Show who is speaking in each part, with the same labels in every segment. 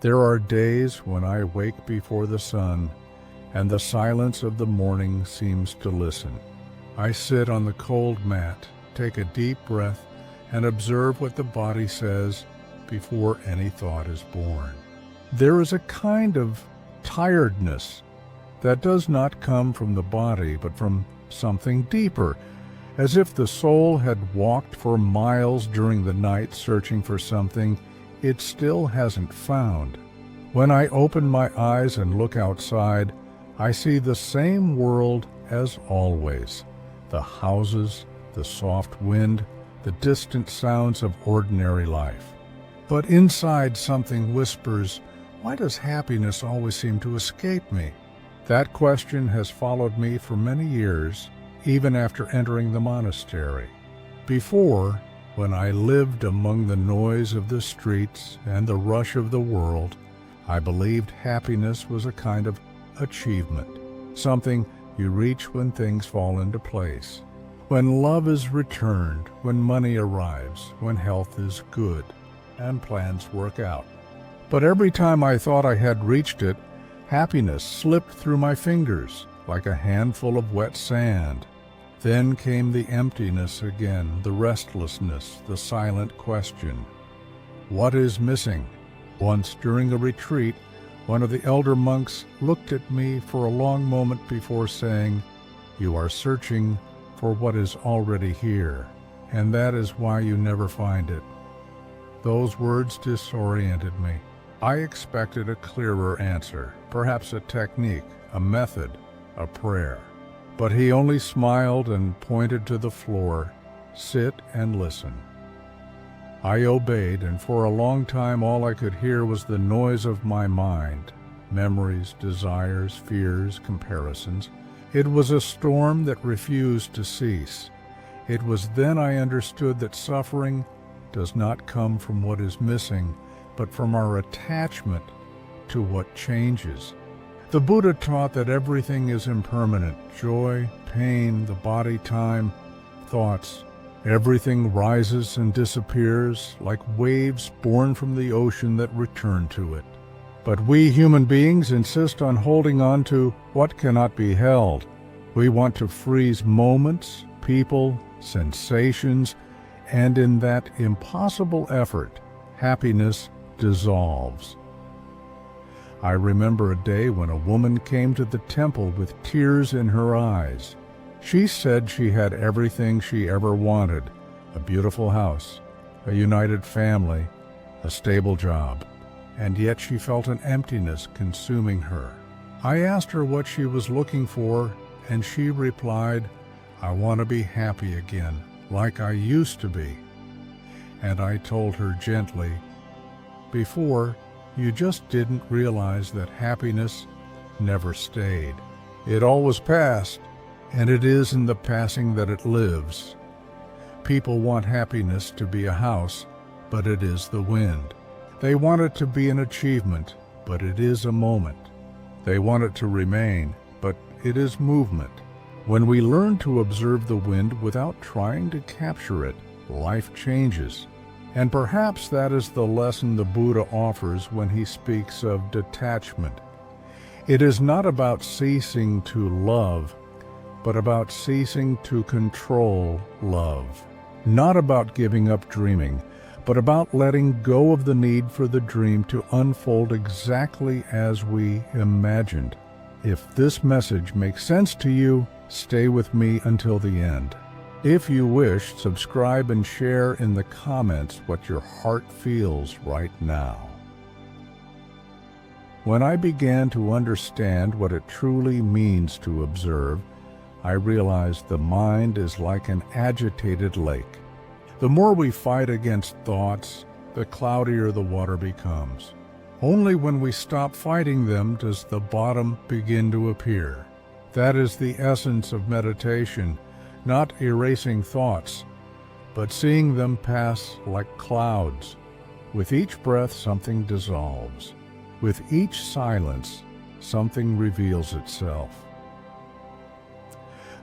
Speaker 1: There are days when I wake before the sun, and the silence of the morning seems to listen. I sit on the cold mat, take a deep breath, and observe what the body says before any thought is born. There is a kind of tiredness that does not come from the body, but from something deeper, as if the soul had walked for miles during the night searching for something it still hasn't found. When I open my eyes and look outside, I see the same world as always. The houses, the soft wind, the distant sounds of ordinary life. But inside something whispers, why does happiness always seem to escape me? That question has followed me for many years, even after entering the monastery. Before, when I lived among the noise of the streets and the rush of the world, I believed happiness was a kind of achievement, something you reach when things fall into place, when love is returned, when money arrives, when health is good, and plans work out. But every time I thought I had reached it, happiness slipped through my fingers like a handful of wet sand. Then came the emptiness again, the restlessness, the silent question. What is missing? Once during a retreat, one of the elder monks looked at me for a long moment before saying, "You are searching for what is already here, and that is why you never find it." Those words disoriented me. I expected a clearer answer, perhaps a technique, a method, a prayer. But he only smiled and pointed to the floor. "Sit and listen." I obeyed, and for a long time all I could hear was the noise of my mind, memories, desires, fears, comparisons. It was a storm that refused to cease. It was then I understood that suffering does not come from what is missing, but from our attachment to what changes. The Buddha taught that everything is impermanent: joy, pain, the body, time, thoughts. Everything rises and disappears like waves born from the ocean that return to it. But we human beings insist on holding on to what cannot be held. We want to freeze moments, people, sensations, and in that impossible effort, happiness dissolves. I remember a day when a woman came to the temple with tears in her eyes. She said she had everything she ever wanted: a beautiful house, a united family, a stable job, and yet she felt an emptiness consuming her. I asked her what she was looking for, and she replied, "I want to be happy again, like I used to be." And I told her gently, "Before, you just didn't realize that happiness never stayed. It always passed, and it is in the passing that it lives. People want happiness to be a house, but it is the wind. They want it to be an achievement, but it is a moment. They want it to remain, but it is movement. When we learn to observe the wind without trying to capture it, life changes. And perhaps that is the lesson the Buddha offers when he speaks of detachment. It is not about ceasing to love, but about ceasing to control love. Not about giving up dreaming, but about letting go of the need for the dream to unfold exactly as we imagined. If this message makes sense to you, stay with me until the end. If you wish, subscribe and share in the comments what your heart feels right now. When I began to understand what it truly means to observe, I realized the mind is like an agitated lake. The more we fight against thoughts, the cloudier the water becomes. Only when we stop fighting them does the bottom begin to appear. That is the essence of meditation, not erasing thoughts, but seeing them pass like clouds. With each breath, something dissolves. With each silence, something reveals itself.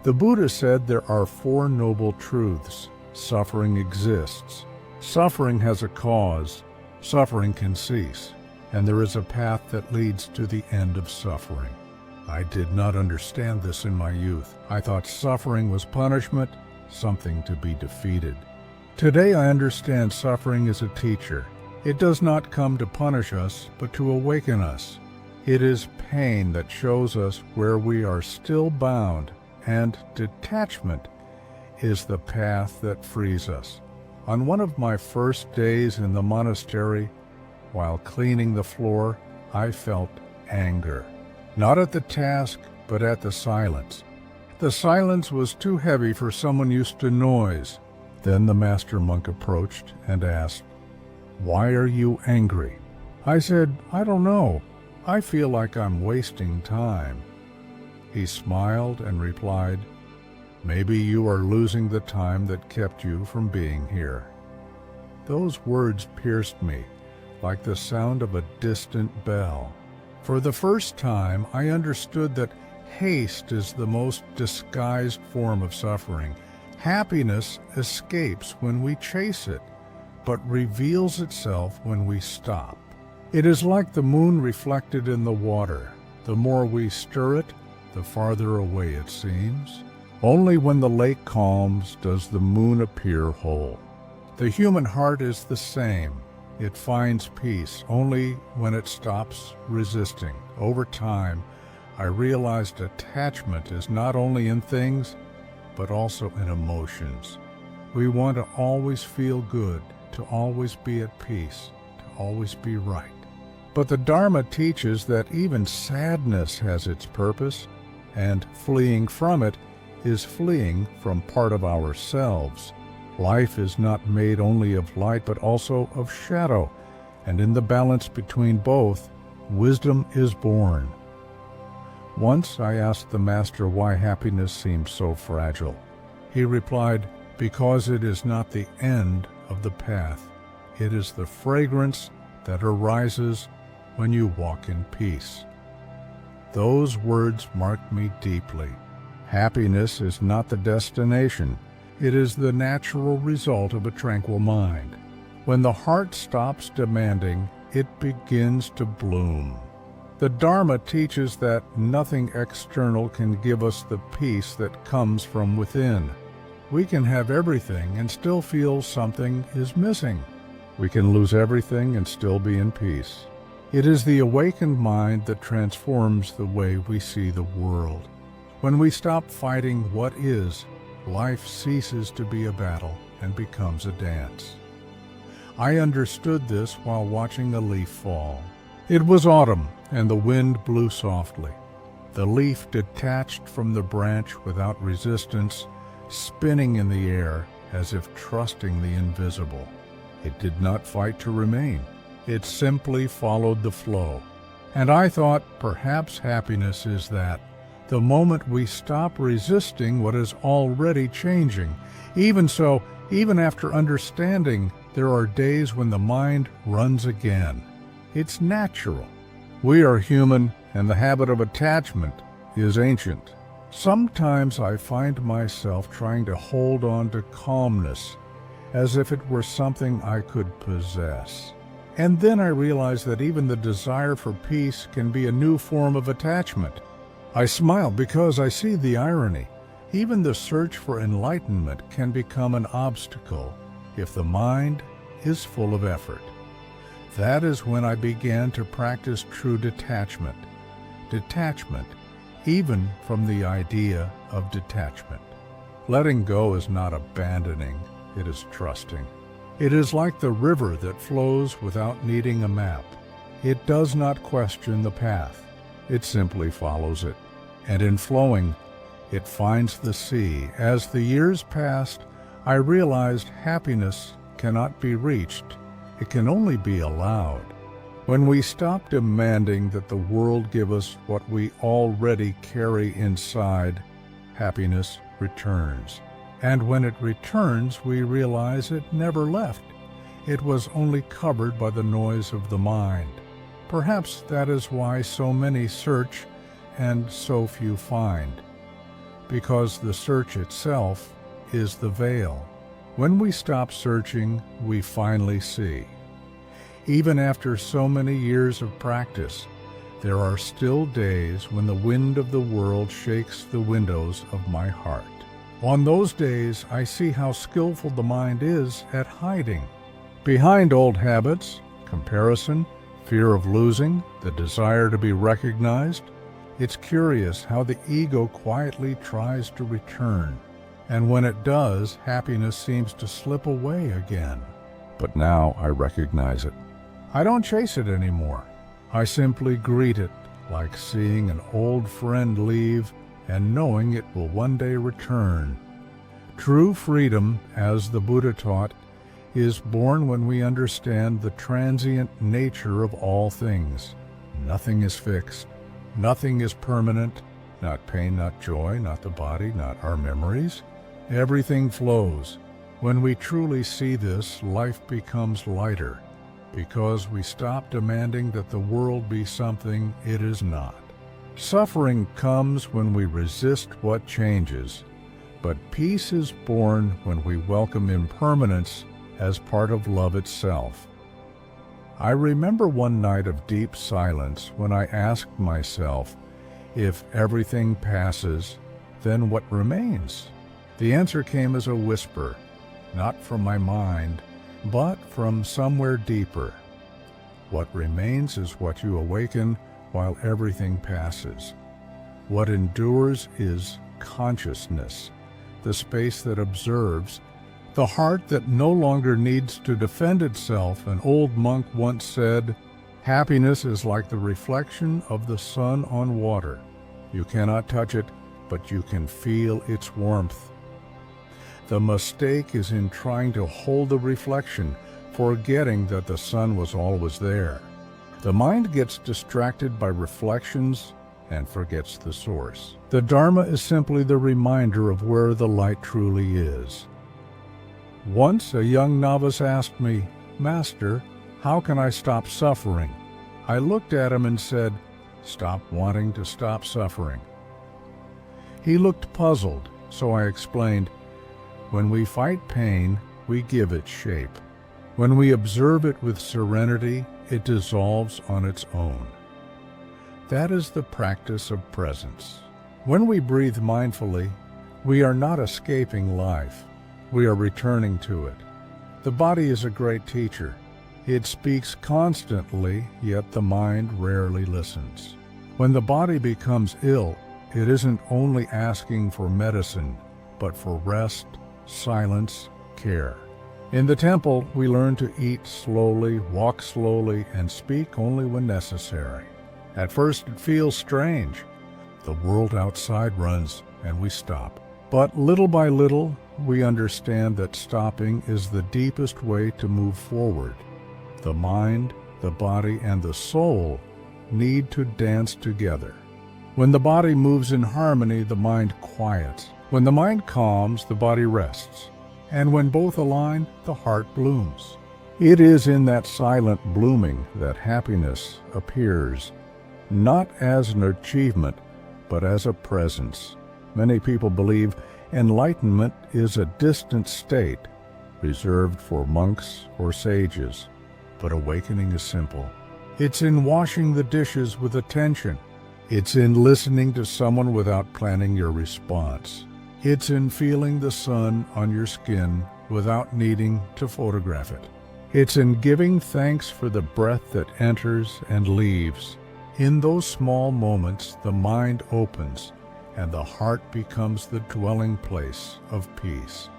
Speaker 1: The Buddha said there are 4 noble truths. Suffering exists. Suffering has a cause. Suffering can cease. and there is a path that leads to the end of suffering. I did not understand this in my youth. I thought suffering was punishment, something to be defeated. Today I understand suffering is a teacher. It does not come to punish us, but to awaken us. It is pain that shows us where we are still bound, and detachment is the path that frees us. On one of my first days in the monastery, while cleaning the floor, I felt anger. Not at the task, but at the silence. The silence was too heavy for someone used to noise. Then the master monk approached and asked, "Why are you angry?" I said, "I don't know. I feel like I'm wasting time." He smiled and replied, "Maybe you are losing the time that kept you from being here." Those words pierced me like the sound of a distant bell. For the first time, I understood that haste is the most disguised form of suffering. Happiness escapes when we chase it, but reveals itself when we stop. It is like the moon reflected in the water. The more we stir it, the farther away it seems. Only when the lake calms does the moon appear whole. The human heart is the same. It finds peace only when it stops resisting. Over time, I realized attachment is not only in things, but also in emotions. We want to always feel good, to always be at peace, to always be right. But the Dharma teaches that even sadness has its purpose, and fleeing from it is fleeing from part of ourselves. Life is not made only of light, but also of shadow, and in the balance between both, wisdom is born. Once I asked the Master why happiness seemed so fragile. He replied, "Because it is not the end of the path. It is the fragrance that arises when you walk in peace." Those words marked me deeply. Happiness is not the destination. It is the natural result of a tranquil mind. When the heart stops demanding, it begins to bloom. The Dharma teaches that nothing external can give us the peace that comes from within. We can have everything and still feel something is missing. We can lose everything and still be in peace. It is the awakened mind that transforms the way we see the world. When we stop fighting what is, life ceases to be a battle and becomes a dance. I understood this while watching a leaf fall. It was autumn, and the wind blew softly. The leaf detached from the branch without resistance, spinning in the air as if trusting the invisible. It did not fight to remain. It simply followed the flow. And I thought perhaps happiness is that. The moment we stop resisting what is already changing. Even so, even after understanding, there are days when the mind runs again. It's natural. We are human, and the habit of attachment is ancient. Sometimes I find myself trying to hold on to calmness, as if it were something I could possess. And then I realize that even the desire for peace can be a new form of attachment. I smile because I see the irony. Even the search for enlightenment can become an obstacle if the mind is full of effort. That is when I began to practice true detachment. Detachment, even from the idea of detachment. Letting go is not abandoning, it is trusting. It is like the river that flows without needing a map. It does not question the path. It simply follows it. And in flowing, it finds the sea. As the years passed, I realized happiness cannot be reached. It can only be allowed. When we stop demanding that the world give us what we already carry inside, happiness returns. And when it returns, we realize it never left. It was only covered by the noise of the mind. Perhaps that is why so many search and so few find, because the search itself is the veil. When we stop searching, we finally see. Even after so many years of practice, there are still days when the wind of the world shakes the windows of my heart. On those days, I see how skillful the mind is at hiding. Behind old habits, comparison, fear of losing, the desire to be recognized, it's curious how the ego quietly tries to return. And when it does, happiness seems to slip away again. But now I recognize it. I don't chase it anymore. I simply greet it, like seeing an old friend leave and knowing it will one day return. True freedom, as the Buddha taught, is born when we understand the transient nature of all things. Nothing is fixed. Nothing is permanent. Not pain, not joy, not the body, not our memories. Everything flows. When we truly see this, life becomes lighter, because we stop demanding that the world be something it is not. Suffering comes when we resist what changes, but peace is born when we welcome impermanence as part of love itself. I remember one night of deep silence when I asked myself, if everything passes, then what remains? The answer came as a whisper, not from my mind, but from somewhere deeper. What remains is what you awaken while everything passes. What endures is consciousness, the space that observes, the heart that no longer needs to defend itself. An old monk once said, "Happiness is like the reflection of the sun on water. You cannot touch it, but you can feel its warmth." The mistake is in trying to hold the reflection, forgetting that the sun was always there. The mind gets distracted by reflections and forgets the source. The Dharma is simply the reminder of where the light truly is. Once a young novice asked me, "Master, how can I stop suffering?" I looked at him and said, "Stop wanting to stop suffering." He looked puzzled, so I explained, when we fight pain, we give it shape. When we observe it with serenity, it dissolves on its own. That is the practice of presence. When we breathe mindfully, we are not escaping life. We are returning to it. The body is a great teacher. It speaks constantly, yet the mind rarely listens. When the body becomes ill, it isn't only asking for medicine, but for rest, silence, care. In the temple, we learn to eat slowly, walk slowly, and speak only when necessary. At first, it feels strange. The world outside runs, and we stop. But little by little, we understand that stopping is the deepest way to move forward. The mind, the body, and the soul need to dance together. When the body moves in harmony, the mind quiets. When the mind calms, the body rests. And when both align, the heart blooms. It is in that silent blooming that happiness appears, not as an achievement, but as a presence. Many people believe enlightenment is a distant state, reserved for monks or sages. But awakening is simple. It's in washing the dishes with attention. It's in listening to someone without planning your response. It's in feeling the sun on your skin without needing to photograph it. It's in giving thanks for the breath that enters and leaves. In those small moments, the mind opens and the heart becomes the dwelling place of peace.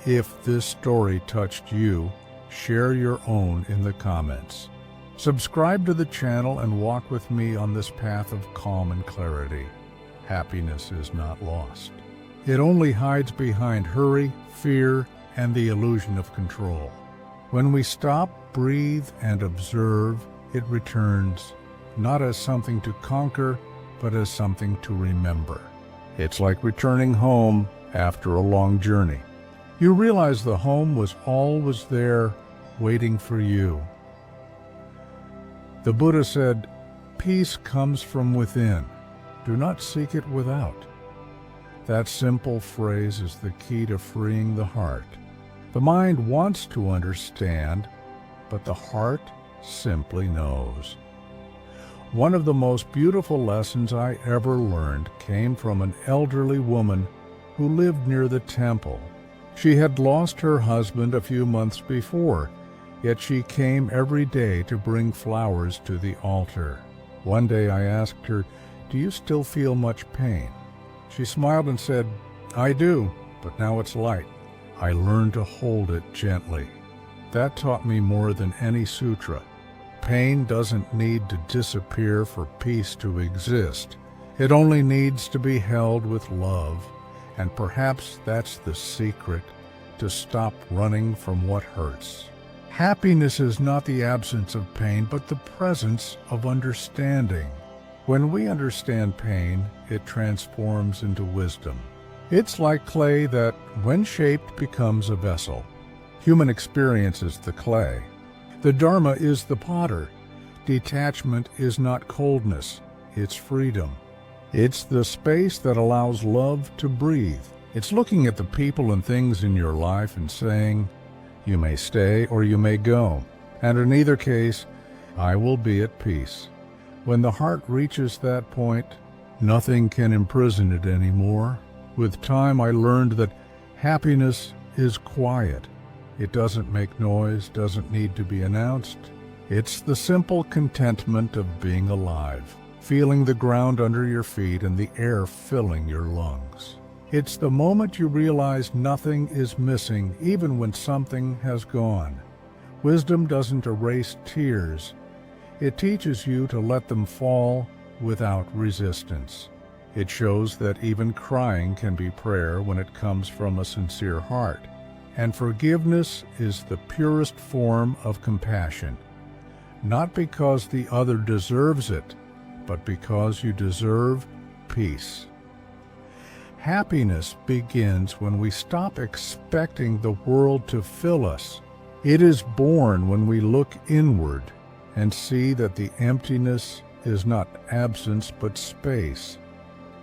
Speaker 1: If this story touched you, share your own in the comments. Subscribe to the channel and walk with me on this path of calm and clarity. Happiness is not lost. It only hides behind hurry, fear, and the illusion of control. When we stop, breathe, and observe, it returns, not as something to conquer, but as something to remember. It's like returning home after a long journey. You realize the home was always there, waiting for you. The Buddha said, "Peace comes from within. Do not seek it without." That simple phrase is the key to freeing the heart. The mind wants to understand, but the heart simply knows. One of the most beautiful lessons I ever learned came from an elderly woman who lived near the temple. She had lost her husband a few months before, yet she came every day to bring flowers to the altar. One day I asked her, "Do you still feel much pain?" She smiled and said, "I do, but now it's light." I learned to hold it gently. That taught me more than any sutra. Pain doesn't need to disappear for peace to exist. It only needs to be held with love, and perhaps that's the secret to stop running from what hurts. Happiness is not the absence of pain, but the presence of understanding. When we understand pain, it transforms into wisdom. It's like clay that, when shaped, becomes a vessel. Human experience is the clay. The Dharma is the potter. Detachment is not coldness, it's freedom. It's the space that allows love to breathe. It's looking at the people and things in your life and saying, "You may stay or you may go, and in either case, I will be at peace." When the heart reaches that point, nothing can imprison it anymore. With time, I learned that happiness is quiet. It doesn't make noise, doesn't need to be announced. It's the simple contentment of being alive, feeling the ground under your feet and the air filling your lungs. It's the moment you realize nothing is missing, even when something has gone. Wisdom doesn't erase tears. It teaches you to let them fall without resistance. It shows that even crying can be prayer when it comes from a sincere heart. And forgiveness is the purest form of compassion, not because the other deserves it, but because you deserve peace. Happiness begins when we stop expecting the world to fill us. It is born when we look inward and see that the emptiness is not absence but space.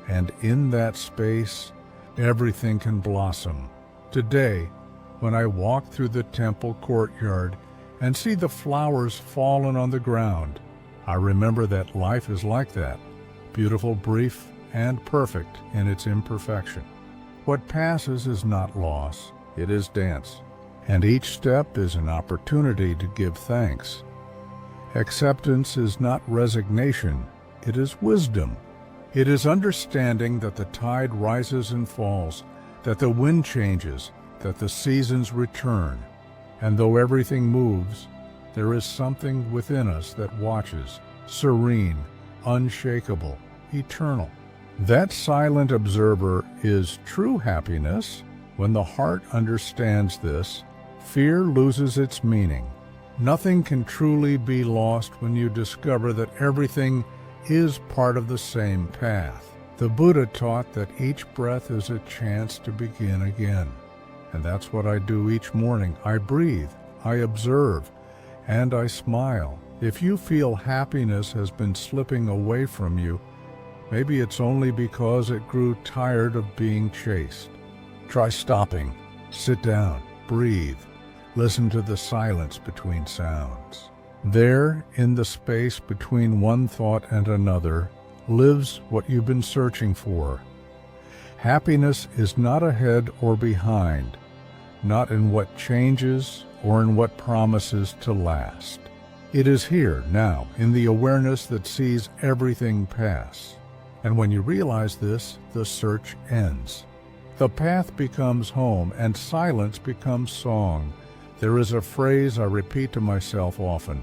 Speaker 1: And in that space, everything can blossom. Today, when I walk through the temple courtyard and see the flowers fallen on the ground, I remember that life is like that, beautiful, brief, and perfect in its imperfection. What passes is not loss, it is dance, and each step is an opportunity to give thanks. Acceptance is not resignation, it is wisdom. It is understanding that the tide rises and falls, that the wind changes, that the seasons return, and though everything moves, there is something within us that watches, serene, unshakable, eternal. That silent observer is true happiness. When the heart understands this, fear loses its meaning. Nothing can truly be lost when you discover that everything is part of the same path. The Buddha taught that each breath is a chance to begin again. And that's what I do each morning. I breathe, I observe, and I smile. If you feel happiness has been slipping away from you, maybe it's only because it grew tired of being chased. Try stopping, sit down, breathe, listen to the silence between sounds. There, in the space between one thought and another, lives what you've been searching for. Happiness is not ahead or behind, not in what changes or in what promises to last. It is here, now, in the awareness that sees everything pass. And when you realize this, the search ends. The path becomes home, and silence becomes song. There is a phrase I repeat to myself often: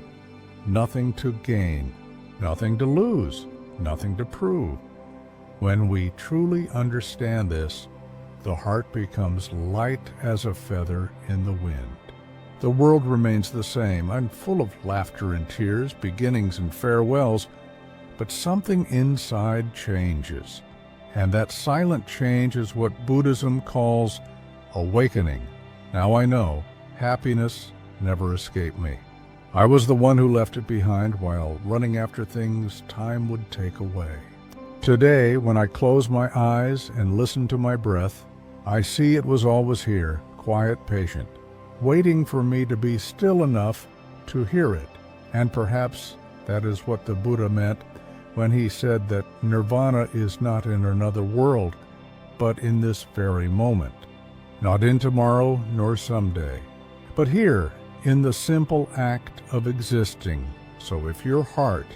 Speaker 1: nothing to gain, nothing to lose, nothing to prove. When we truly understand this, the heart becomes light as a feather in the wind. The world remains the same. I'm full of laughter and tears, beginnings and farewells, but something inside changes. And that silent change is what Buddhism calls awakening. Now I know happiness never escaped me. I was the one who left it behind while running after things time would take away. Today, when I close my eyes and listen to my breath, I see it was always here, quiet, patient, waiting for me to be still enough to hear it. And perhaps that is what the Buddha meant when he said that nirvana is not in another world, but in this very moment. Not in tomorrow nor someday, but here in the simple act of existing. So if your heart